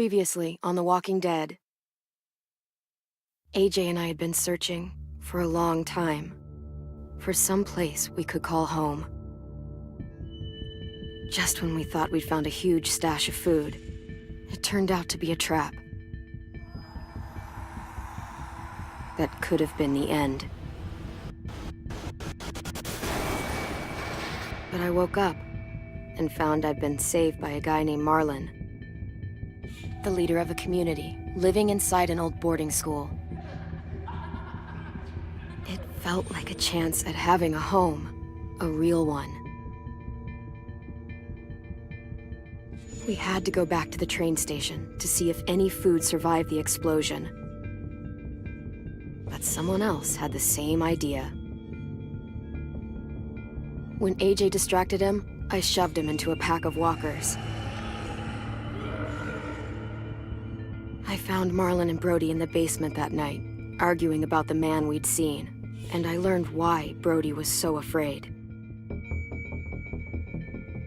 Previously on The Walking Dead. AJ and I had been searching for a long time for some place we could call home. Just when we thought we'd found a huge stash of food, it turned out to be a trap. That could have been the end. But I woke up and found I'd been saved by a guy named Marlon, the leader of a community, living inside an old boarding school. It felt like a chance at having a home, a real one. We had to go back to the train station to see if any food survived the explosion. But someone else had the same idea. When AJ distracted him, I shoved him into a pack of walkers. I found Marlon and Brody in the basement that night, arguing about the man we'd seen, and I learned why Brody was so afraid.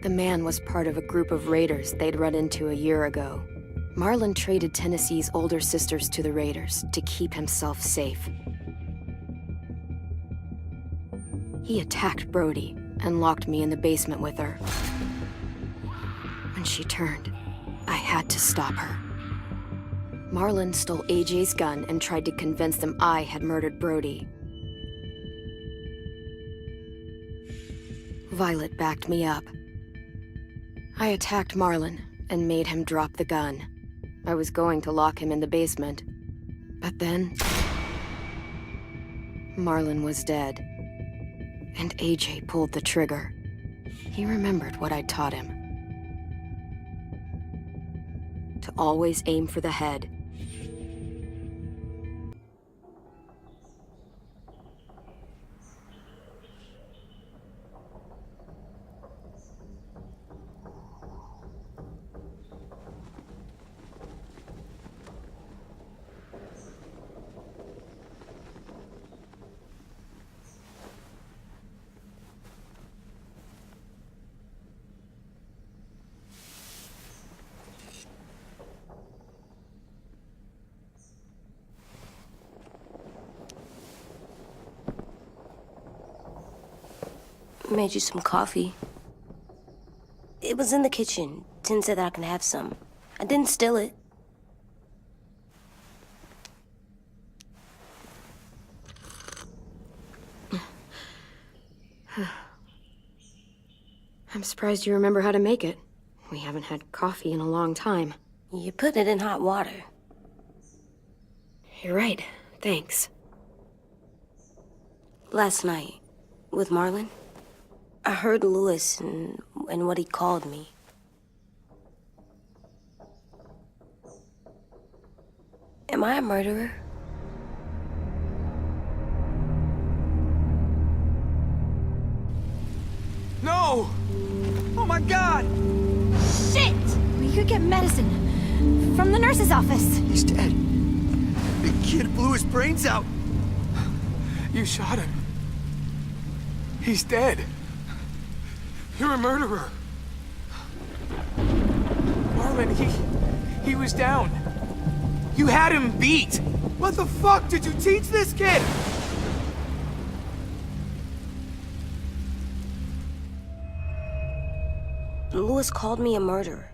The man was part of a group of raiders they'd run into a year ago. Marlon traded Tennessee's older sisters to the raiders to keep himself safe. He attacked Brody and locked me in the basement with her. When she turned, I had to stop her. Marlon stole AJ's gun and tried to convince them I had murdered Brody. Violet backed me up. I attacked Marlon and made him drop the gun. I was going to lock him in the basement, but then Marlon was dead, and AJ pulled the trigger. He remembered what I'd taught him. To always aim for the head. Made you some coffee. It was in the kitchen. Tin said that I can have some. I didn't steal it. I'm surprised you remember how to make it. We haven't had coffee in a long time. You put it in hot water. You're right. Thanks. Last night, with Marlon, I heard Lewis and what he called me. Am I a murderer? No! Oh my God! Shit! We could get medicine from the nurse's office. He's dead. The kid blew his brains out. You shot him. He's dead. You're a murderer. Marlon, he was down. You had him beat. What the fuck did you teach this kid? Lewis called me a murderer.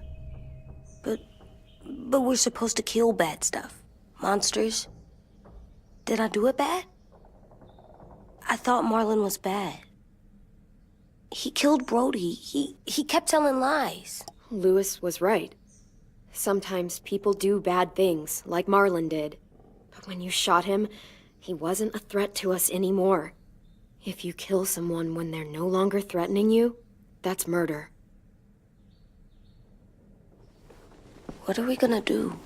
But we're supposed to kill bad stuff. Monsters. Did I do it bad? I thought Marlon was bad. He killed Brody. He kept telling lies. Lewis was right. Sometimes people do bad things, like Marlon did. But when you shot him, he wasn't a threat to us anymore. If you kill someone when they're no longer threatening you, that's murder. What are we gonna do?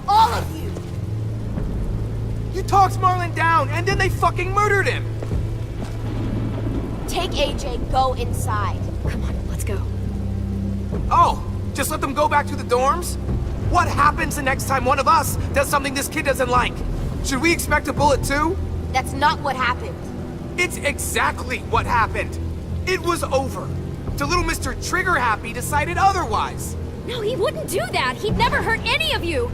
All of you! You talked Marlon down, and then they fucking murdered him! Take AJ, go inside. Come on, let's go. Oh, just let them go back to the dorms? What happens the next time one of us does something this kid doesn't like? Should we expect a bullet too? That's not what happened. It's exactly what happened. It was over. The little Mr. Trigger Happy decided otherwise. No, he wouldn't do that. He'd never hurt any of you.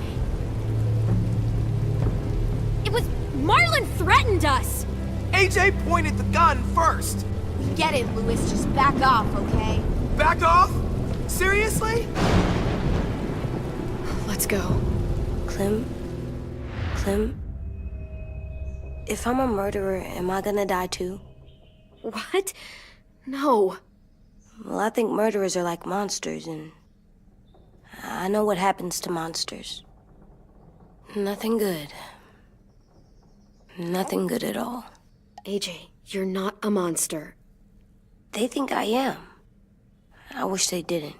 It was Marlon threatened us. AJ pointed the gun first. We get it, Louis. Just back off, okay? Back off? Seriously? Let's go. Clem? If I'm a murderer, am I gonna die too? What? No. Well, I think murderers are like monsters, and I know what happens to monsters. Nothing good. Nothing good at all. AJ, you're not a monster. They think I am. I wish they didn't.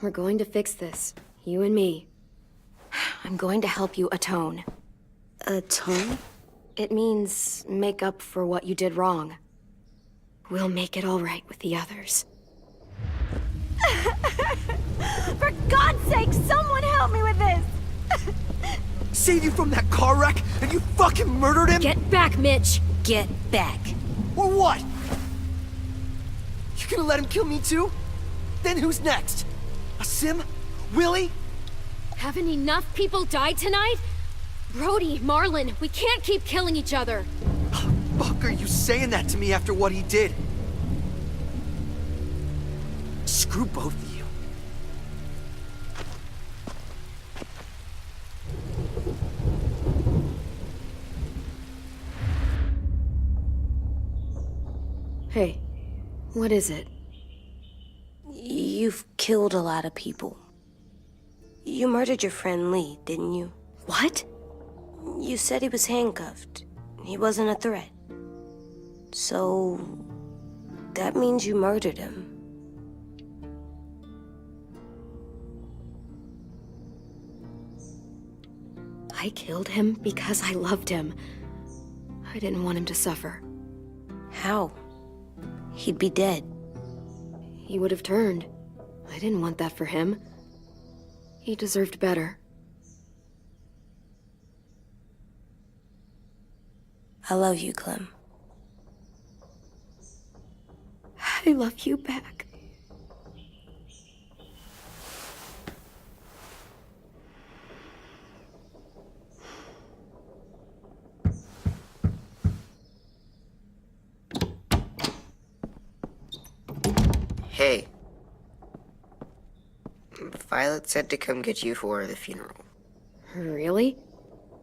We're going to fix this. You and me. I'm going to help you atone. Atone? It means make up for what you did wrong. We'll make it all right with the others. For God's sake, someone help me with this! Saved you from that car wreck, and you fucking murdered him? Get back, Mitch! Get back. Or what? You gonna let him kill me too? Then who's next? A Sim? Willie? Haven't enough people died tonight? Brody, Marlon, we can't keep killing each other. Fuck are you saying that to me after what he did? Screw both of you. Hey, what is it? You've killed a lot of people. You murdered your friend Lee, didn't you? What? You said he was handcuffed. He wasn't a threat. So, that means you murdered him. I killed him because I loved him. I didn't want him to suffer. How? He'd be dead. He would have turned. I didn't want that for him. He deserved better. I love you, Clem. I love you back. Hey. Violet said to come get you for the funeral. Really?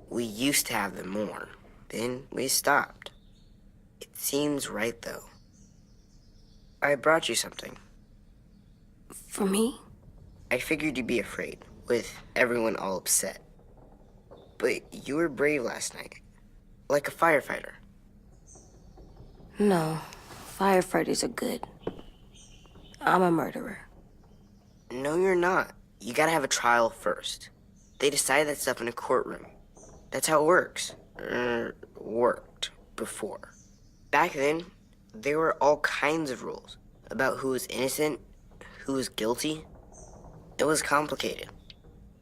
We used to have them more. Then we stopped. It seems right, though. I brought you something. For me? I figured you'd be afraid, with everyone all upset. But you were brave last night. Like a firefighter. No. Firefighters are good. I'm a murderer. No, you're not. You gotta have a trial first. They decide that stuff in a courtroom. That's how it works. Worked before. Back then, there were all kinds of rules about who was innocent, who was guilty. It was complicated.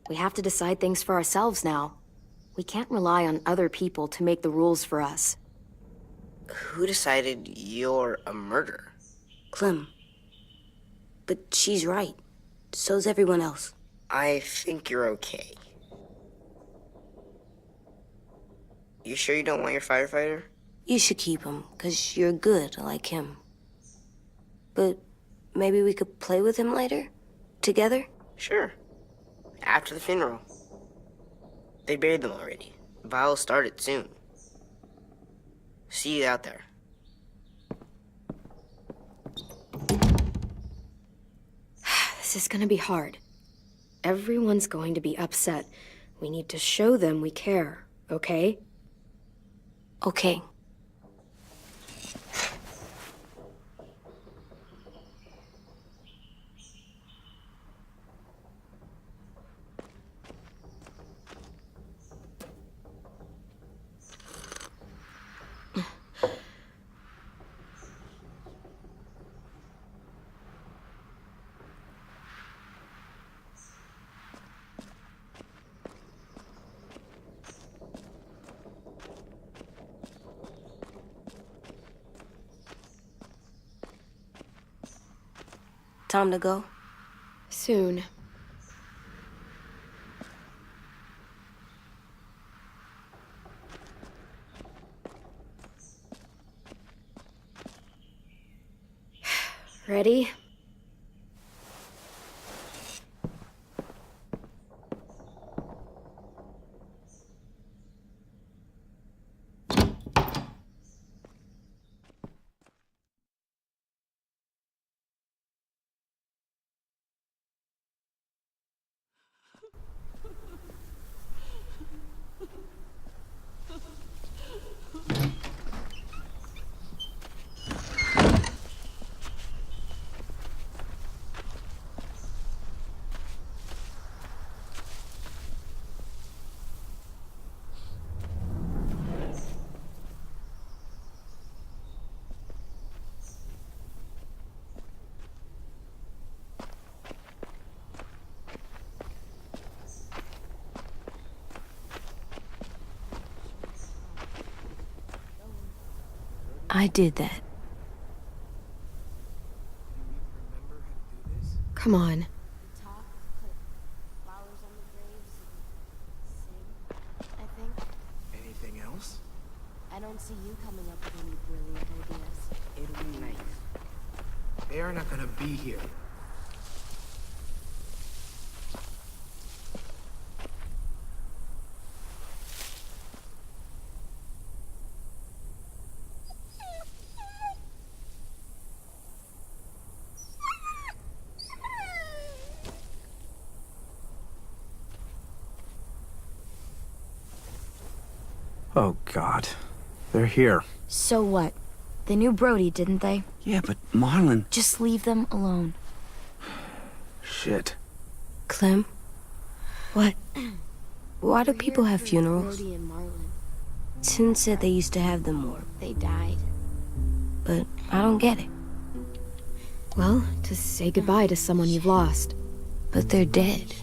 We have to decide things for ourselves now. We can't rely on other people to make the rules for us. Who decided you're a murderer? Clem. But she's right. So's everyone else. I think you're okay. You sure you don't want your firefighter? You should keep him, 'cause you're good like him. But maybe we could play with him later? Together? Sure. After the funeral. They buried them already. Vile'll start it soon. See you out there. This is gonna be hard. Everyone's going to be upset. We need to show them we care, okay? Okay. Time to go? Soon. Ready? I did that. Come on. Talk, put flowers on the graves, and sing, I think. Anything else? I don't see you coming up with any brilliant ideas. It'll be nice. They are not gonna be here. Oh, God. They're here. So what? They knew Brody, didn't they? Yeah, but Marlon... Just leave them alone. Shit. Clem? What? Why do people have funerals? Brody and Marlon. Tin said they used to have them more, They died. but I don't get it. Well, to say goodbye to someone you've lost. But they're dead.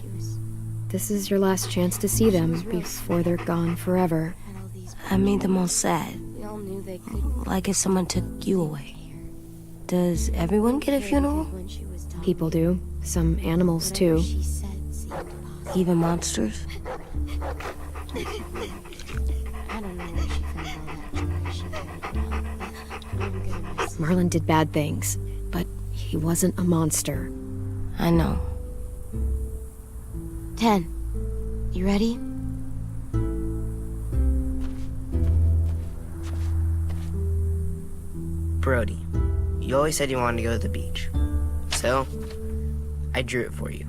This is your last chance to see them before they're gone forever. Had all these. I made them all sad, We all knew they couldn't. like if someone took you away. Does everyone get a funeral? When she was done. People do. Some animals, Whatever too. she said seemed possible. Even monsters? I don't know where she found all that joy she carried around, but I'm gonna miss it. Marlon did bad things, but he wasn't a monster. I know. 10. You ready? Brody, you always said you wanted to go to the beach. So, I drew it for you.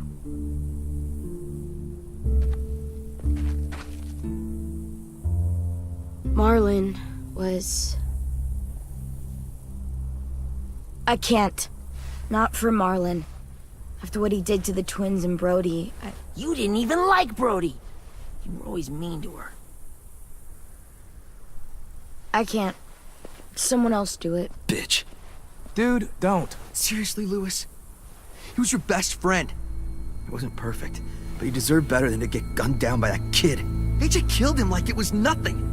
Marlon was... I can't. Not for Marlon. After what he did to the twins and Brody, You didn't even like Brody. You were always mean to her. I can't. Someone else do it. Bitch. Dude, don't. Seriously, Lewis? He was your best friend. He wasn't perfect, but he deserved better than to get gunned down by that kid. AJ killed him like it was nothing.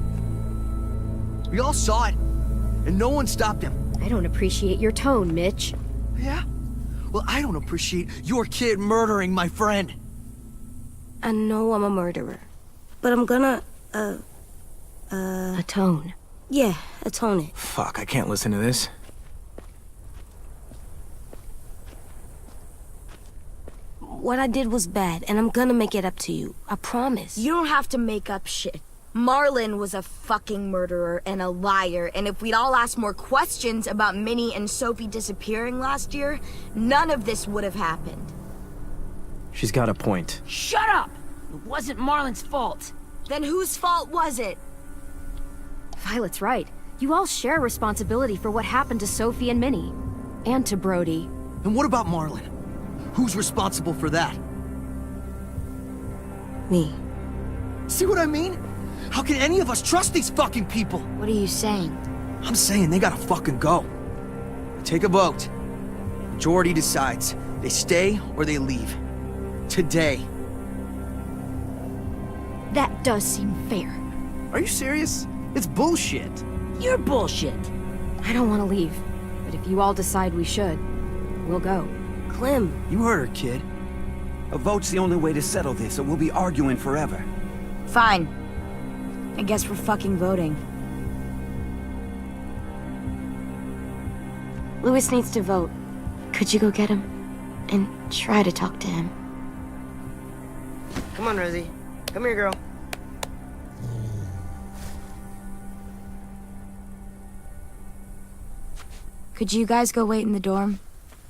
We all saw it, and no one stopped him. I don't appreciate your tone, Mitch. Yeah? Well, I don't appreciate your kid murdering my friend. I know I'm a murderer, but I'm gonna, Atone. yeah, atone it. Fuck, I can't listen to this. What I did was bad, and I'm gonna make it up to you. I promise. You don't have to make up shit. Marlon was a fucking murderer and a liar, and if we'd all asked more questions about Minnie and Sophie disappearing last year, none of this would have happened. She's got a point. Shut up! It wasn't Marlon's fault. Then whose fault was it? Violet's right. You all share responsibility for what happened to Sophie and Minnie. And to Brody. And what about Marlon? Who's responsible for that? Me. See what I mean? How can any of us trust these fucking people? What are you saying? I'm saying they gotta fucking go. Take a vote. Majority decides. They stay or they leave. Today. That does seem fair. Are you serious? It's bullshit. You're bullshit. I don't want to leave. But if you all decide we should, we'll go. Clem. You heard her, kid. A vote's the only way to settle this, or we'll be arguing forever. Fine. I guess we're fucking voting. Louis needs to vote. Could you go get him? And try to talk to him. Come on, Rosie. Come here, girl. Could you guys go wait in the dorm?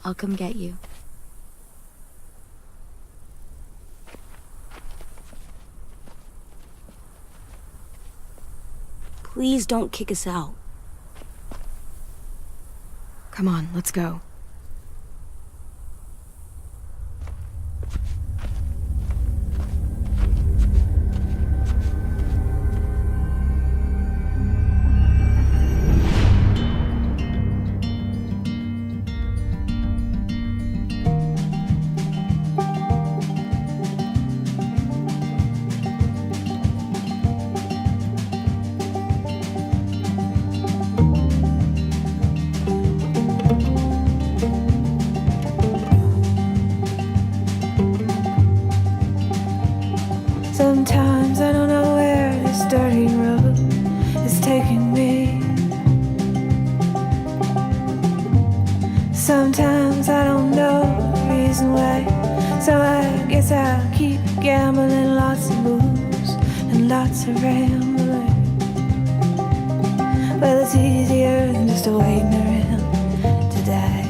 I'll come get you. Please don't kick us out. Come on, let's go. Sometimes I don't know where this dirty road is taking me. Sometimes I don't know the reason why. So I guess I'll keep gambling, lots of moves and lots of rambling. Well, it's easier than just waiting around to die.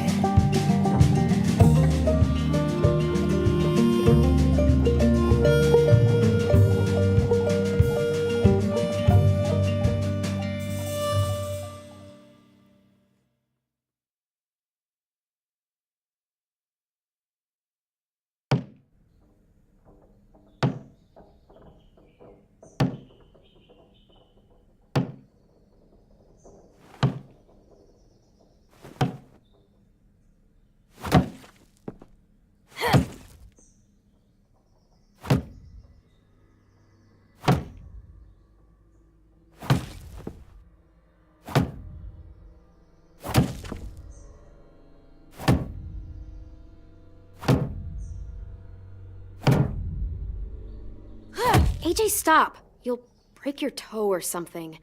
AJ, stop! You'll break your toe or something.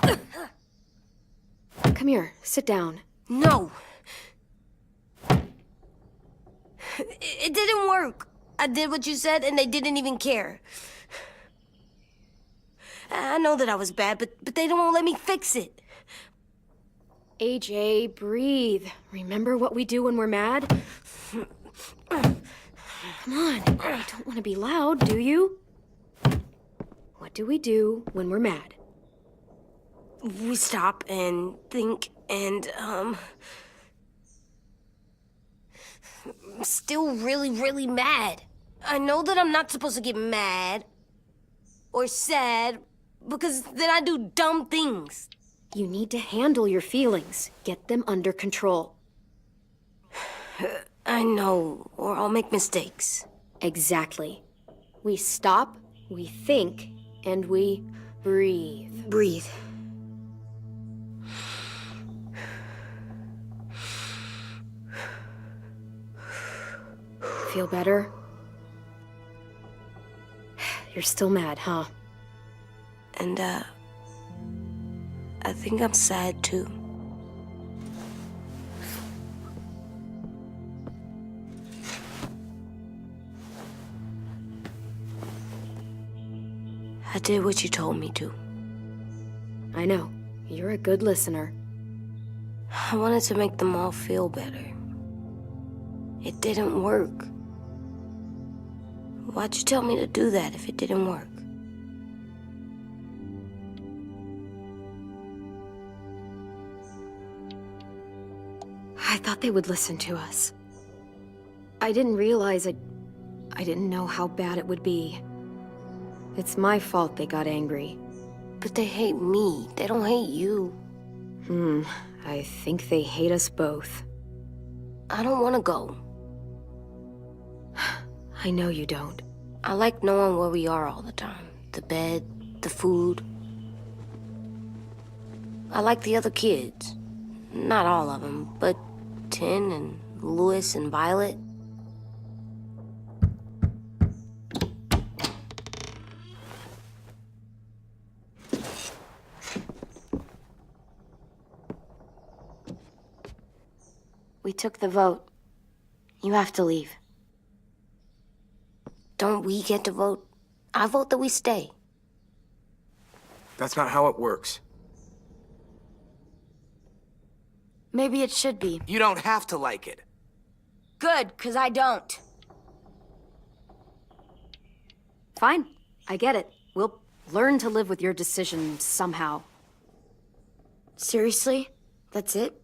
Come here, sit down. No. It didn't work. I did what you said and they didn't even care. I know that I was bad, but they don't let me fix it. AJ, breathe. Remember what we do when we're mad? Come on, you don't want to be loud, do you? What do we do when we're mad? We stop and think and, I'm still really, really mad. I know that I'm not supposed to get mad or sad because then I do dumb things. You need to handle your feelings. Get them under control. I know, or I'll make mistakes. Exactly. We stop, we think, and we breathe. Breathe. Feel better? You're still mad, huh? And, I think I'm sad, too. I did what you told me to. I know. You're a good listener. I wanted to make them all feel better. It didn't work. Why'd you tell me to do that if it didn't work? I thought they would listen to us. I didn't realize I didn't know how bad it would be. It's my fault they got angry. But they hate me. They don't hate you. I think they hate us both. I don't want to go. I know you don't. I like knowing where we are all the time. The bed, the food. I like the other kids. Not all of them, but 10 and Louis and Violet. We took the vote. You have to leave. Don't we get to vote? I vote that we stay. That's not how it works. Maybe it should be. You don't have to like it. Good, 'cause I don't. Fine. I get it. We'll learn to live with your decision somehow. Seriously? That's it?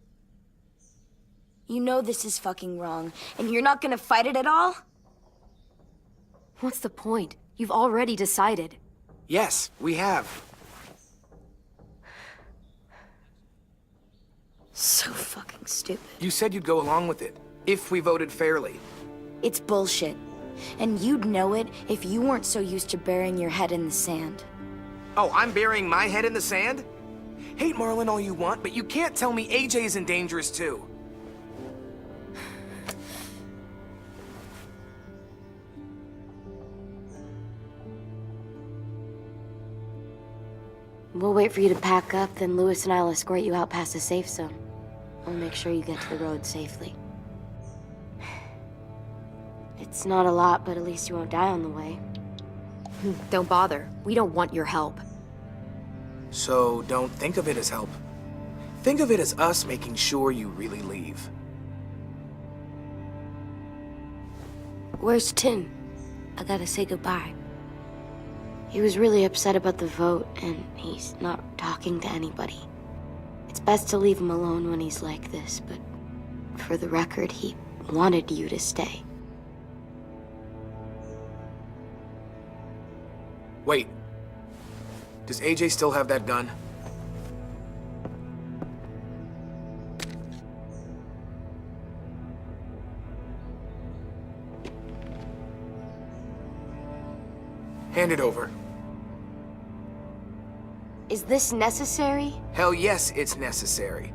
You know this is fucking wrong, and you're not gonna fight it at all? What's the point? You've already decided. Yes, we have. So fucking stupid. You said you'd go along with it, if we voted fairly. It's bullshit. And you'd know it if you weren't so used to burying your head in the sand. Oh, I'm burying my head in the sand? Hate Marlin all you want, but you can't tell me AJ isn't dangerous too. We'll wait for you to pack up, then Louis and I'll escort you out past the safe zone. We'll make sure you get to the road safely. It's not a lot, but at least you won't die on the way. Don't bother. We don't want your help. So don't think of it as help. Think of it as us making sure you really leave. Where's Tin? I gotta say goodbye. He was really upset about the vote, and he's not talking to anybody. It's best to leave him alone when he's like this, but for the record, he wanted you to stay. Wait. Does AJ still have that gun? Hand it over. Is this necessary? Hell yes, it's necessary.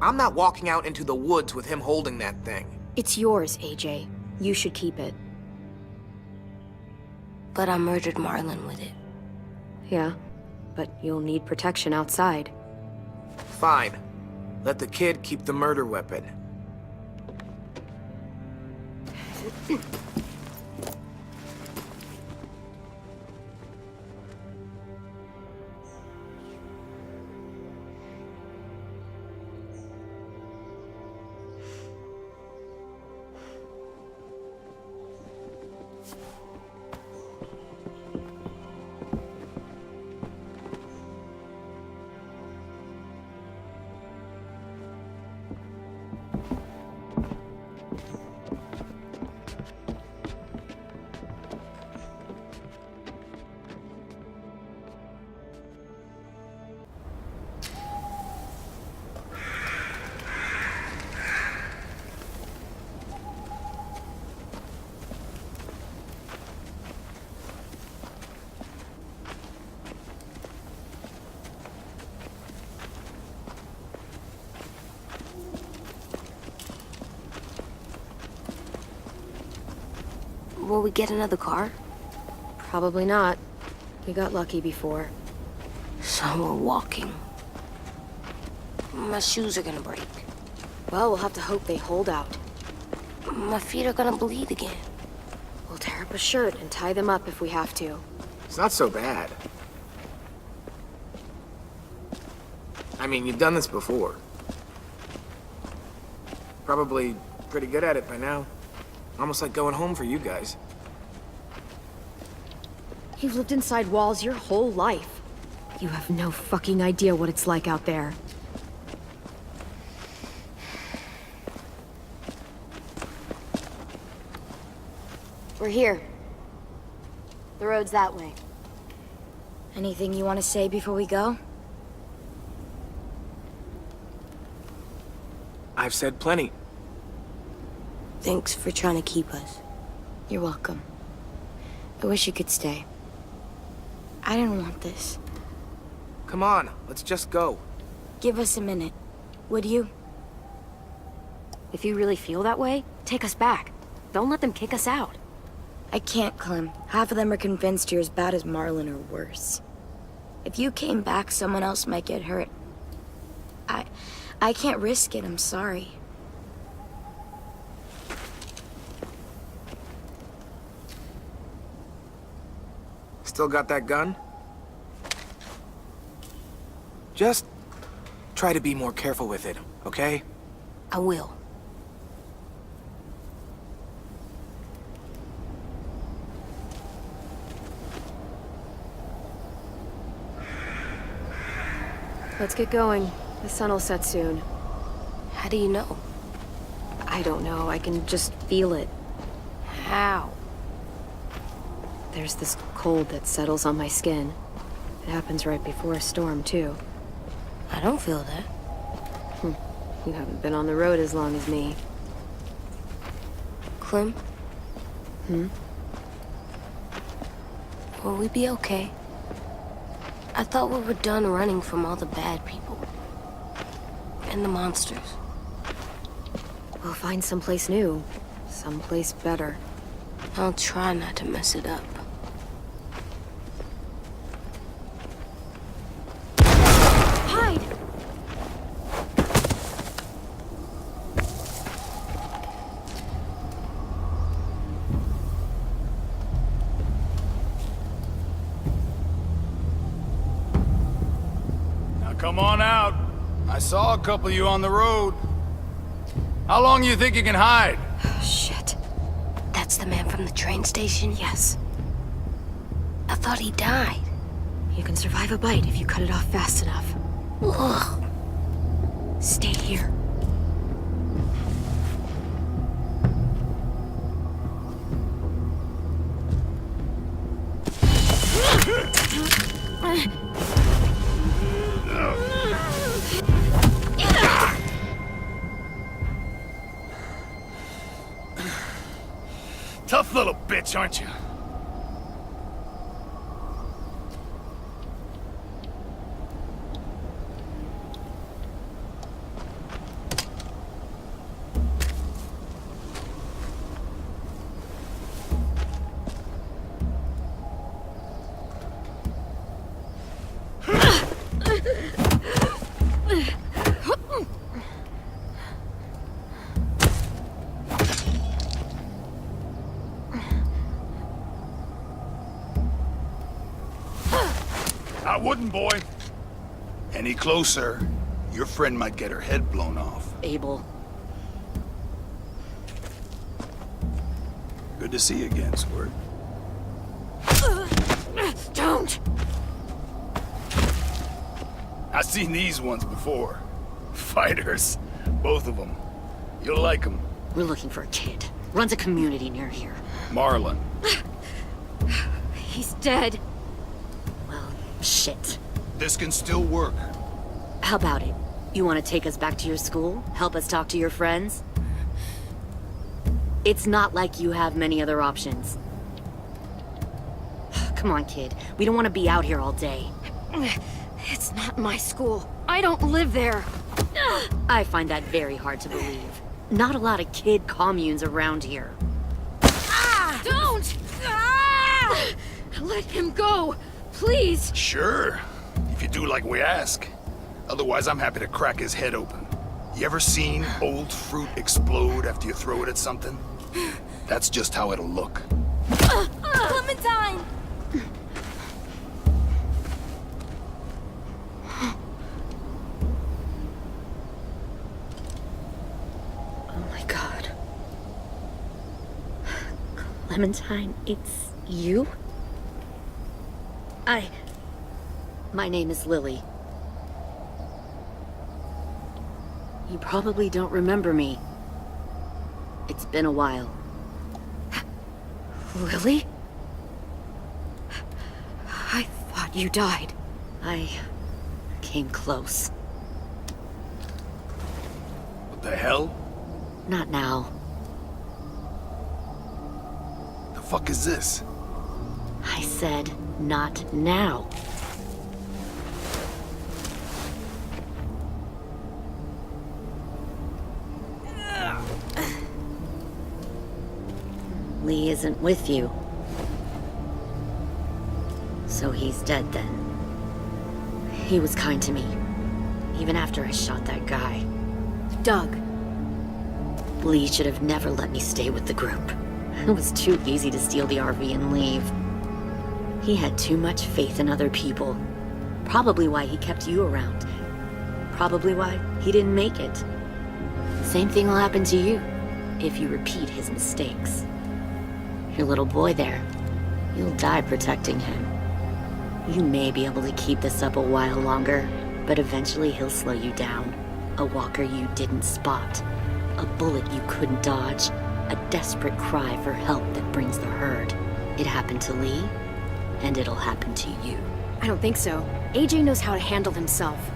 I'm not walking out into the woods with him holding that thing. It's yours, AJ. You should keep it. But I murdered Marlin with it. Yeah, but you'll need protection outside. Fine. Let the kid keep the murder weapon. Will we get another car? Probably not. We got lucky before. So we're walking. My shoes are gonna break. Well, we'll have to hope they hold out. My feet are gonna bleed again. We'll tear up a shirt and tie them up if we have to. It's not so bad. I mean, you've done this before. Probably pretty good at it by now. Almost like going home for you guys. You've lived inside walls your whole life. You have no fucking idea what it's like out there. We're here. The road's that way. Anything you want to say before we go? I've said plenty. Thanks for trying to keep us. You're welcome. I wish you could stay. I didn't want this. Come on, let's just go. Give us a minute, would you? If you really feel that way, take us back. Don't let them kick us out. I can't, Clem. Half of them are convinced you're as bad as Marlin or worse. If you came back, someone else might get hurt. I can't risk it, I'm sorry. Still got that gun? Just try to be more careful with it, okay? I will. Let's get going. The sun will set soon. How do you know? I don't know. I can just feel it. How? There's this cold that settles on my skin. It happens right before a storm, too. I don't feel that. You haven't been on the road as long as me. Clem? Hmm? Will we be okay? I thought we were done running from all the bad people. And the monsters. We'll find someplace new. Someplace better. I'll try not to mess it up. Hide! Now come on out. I saw a couple of you on the road. How long do you think you can hide? Shit. That's the man from the train station? Yes. I thought he died. You can survive a bite if you cut it off fast enough. Ugh. Stay here. Tough little bitch, aren't you? I wouldn't, boy. Any closer, your friend might get her head blown off. Abel. Good to see you again, Squirt. Don't! I've seen these ones before. Fighters. Both of them. You'll like them. We're looking for a kid. Runs a community near here. Marlin. He's dead. Well, shit. This can still work. How about it? You want to take us back to your school? Help us talk to your friends? It's not like you have many other options. Come on, kid. We don't want to be out here all day. It's not my school. I don't live there. I find that very hard to believe. Not a lot of kid communes around here. Don't! Let him go, please. Sure. If you do like we ask. Otherwise, I'm happy to crack his head open. You ever seen old fruit explode after you throw it at something? That's just how it'll look. Clementine! Oh my god. Clementine, it's you? My name is Lily. You probably don't remember me. It's been a while. Lily? I thought you died. I came close. What the hell? Not now. The fuck is this? I said, not now. Lee isn't with you. So he's dead then. He was kind to me, even after I shot that guy. Doug. Lee should have never let me stay with the group. It was too easy to steal the RV and leave. He had too much faith in other people. Probably why he kept you around. Probably why he didn't make it. Same thing will happen to you if you repeat his mistakes. Your little boy there, you'll die protecting him. You may be able to keep this up a while longer, but eventually he'll slow you down. A walker you didn't spot. A bullet you couldn't dodge. A desperate cry for help that brings the herd. It happened to Lee, and it'll happen to you. I don't think so. AJ knows how to handle himself.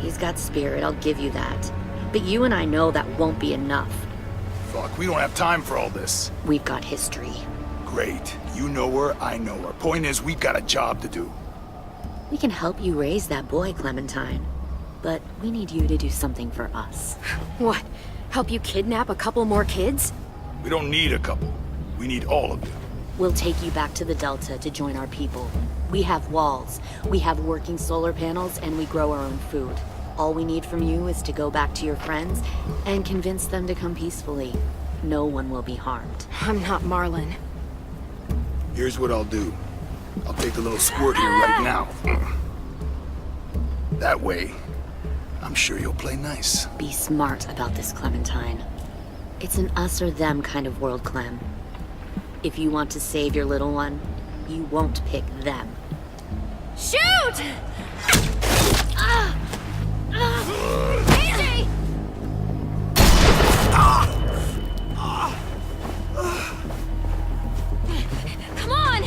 He's got spirit, I'll give you that. But you and I know that won't be enough. Fuck, we don't have time for all this. We've got history. Great. You know her, I know her. Point is, we've got a job to do. We can help you raise that boy, Clementine. But we need you to do something for us. What? Help you kidnap a couple more kids? We don't need a couple. We need all of them. We'll take you back to the Delta to join our people. We have walls, we have working solar panels, and we grow our own food. All we need from you is to go back to your friends and convince them to come peacefully. No one will be harmed. I'm not Marlon. Here's what I'll do. I'll take a little squirt here right now. That way, I'm sure you'll play nice. Be smart about this, Clementine. It's an us or them kind of world, Clem. If you want to save your little one, you won't pick them. Shoot! AJ! Come on!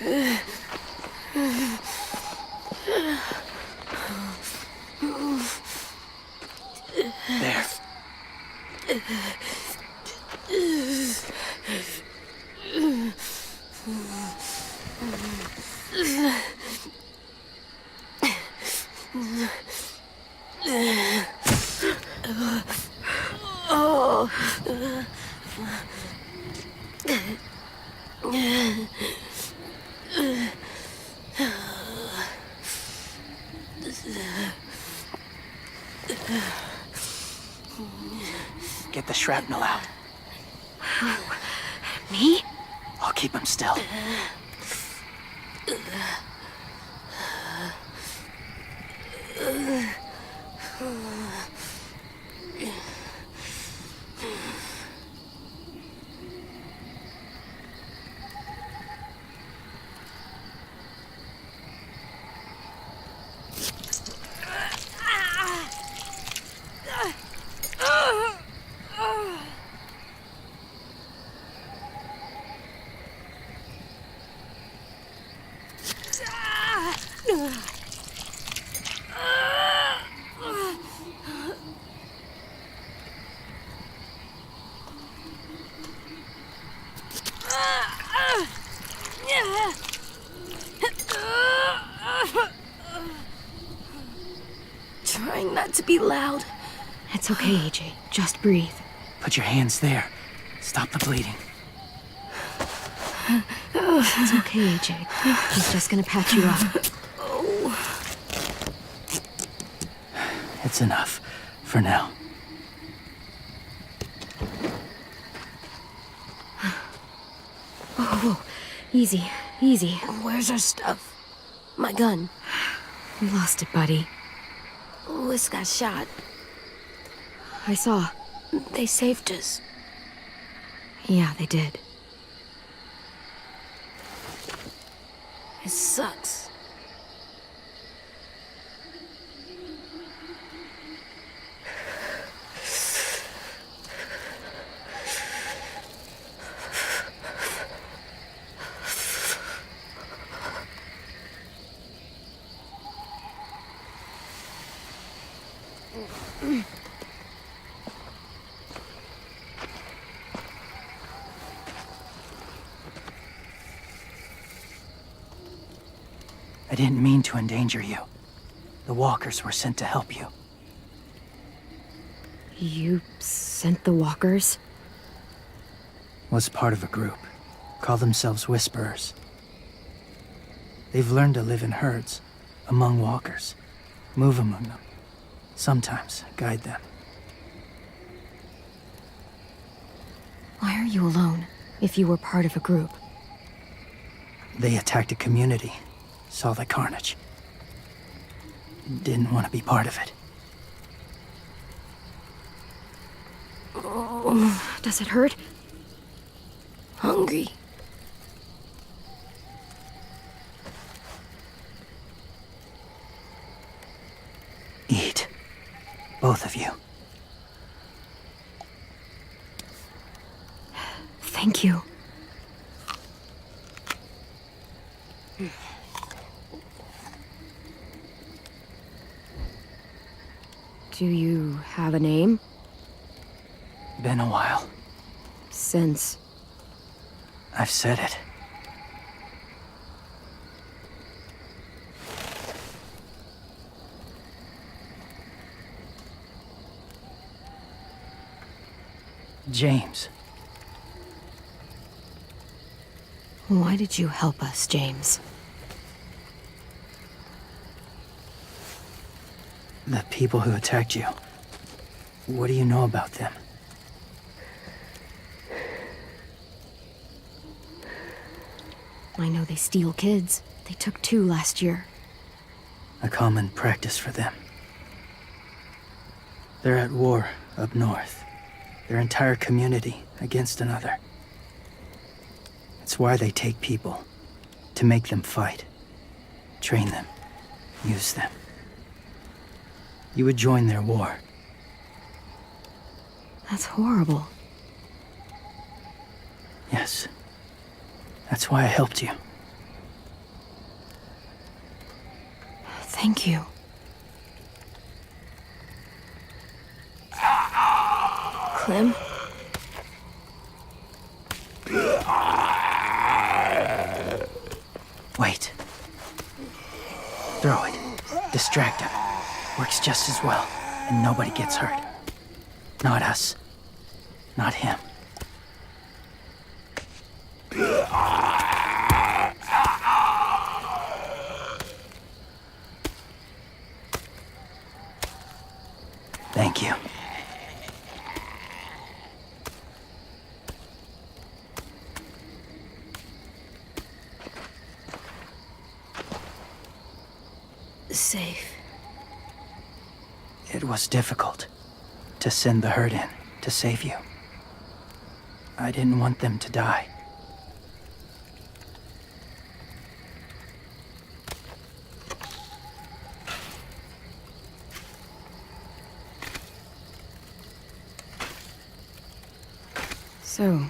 There. Get the shrapnel out. Me? I'll keep him still. Trying not to be loud. It's okay, AJ. Just breathe. Put your hands there. Stop the bleeding. It's okay, AJ. He's just gonna patch you up. It's enough. For now. Whoa. Easy. Easy. Where's our stuff? My gun. We lost it, buddy. Louis got shot. I saw. They saved us. Yeah, they did. It sucks. I didn't mean to endanger you. The walkers were sent to help you. You sent the walkers? Was part of a group. Call themselves Whisperers. They've learned to live in herds, among walkers. Move among them. Sometimes guide them. Why are you alone, if you were part of a group? They attacked a community. Saw the carnage. Didn't want to be part of it. Does it hurt? Hungry. Eat. Both of you. Thank you. Do you have a name? Been a while. Since... I've said it. James. Why did you help us, James? The people who attacked you. What do you know about them? I know they steal kids. They took 2 last year. A common practice for them. They're at war up north. Their entire community against another. It's why they take people. To make them fight. Train them. Use them. You would join their war. That's horrible. Yes. That's why I helped you. Thank you. Clem? Wait. Throw it. Distract him. Works just as well, and nobody gets hurt. Not us. Not him. Thank you. Safe. It was difficult to send the herd in to save you. I didn't want them to die. So,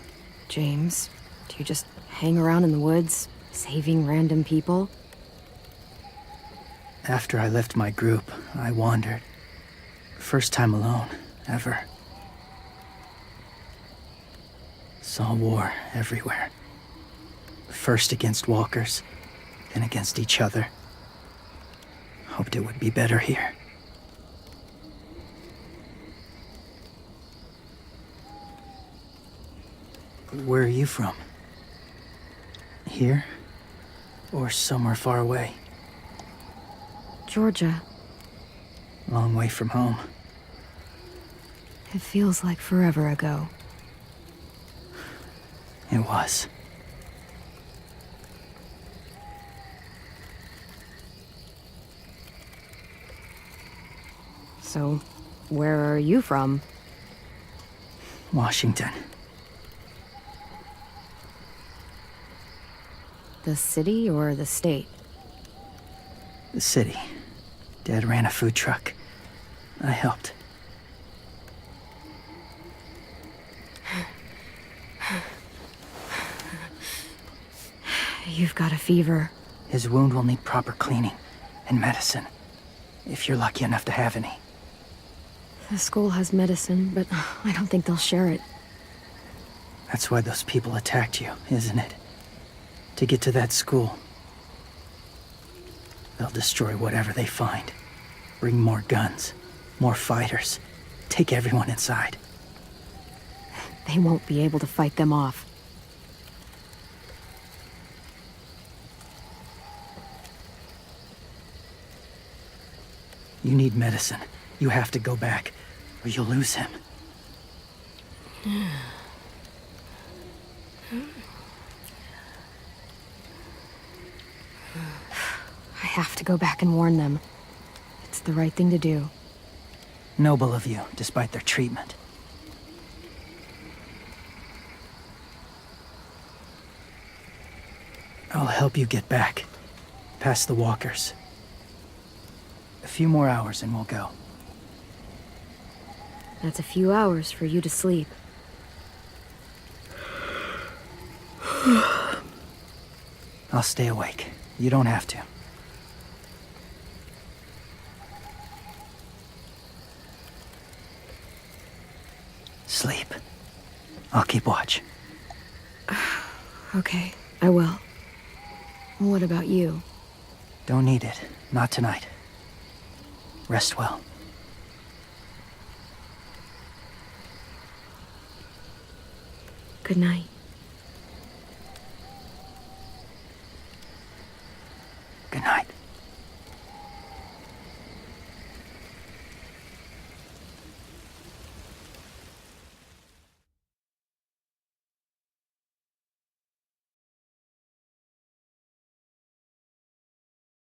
James, do you just hang around in the woods, saving random people? After I left my group, I wandered. First time alone, ever. Saw war everywhere. First against walkers, then against each other. Hoped it would be better here. Where are you from? Here? Or somewhere far away? Georgia. Long way from home. It feels like forever ago. It was. So, where are you from? Washington. The city or the state? The city. Dad ran a food truck. I helped. You've got a fever. His wound will need proper cleaning and medicine, if you're lucky enough to have any. The school has medicine, but I don't think they'll share it. That's why those people attacked you, isn't it? To get to that school. They'll destroy whatever they find. Bring more guns, more fighters. Take everyone inside. They won't be able to fight them off. You need medicine. You have to go back, or you'll lose him. I have to go back and warn them. It's the right thing to do. Noble of you, despite their treatment. I'll help you get back, past the walkers. A few more hours and we'll go. That's a few hours for you to sleep. I'll stay awake. You don't have to. Sleep. I'll keep watch. Okay, I will. What about you? Don't need it. Not tonight. Rest well. Good night.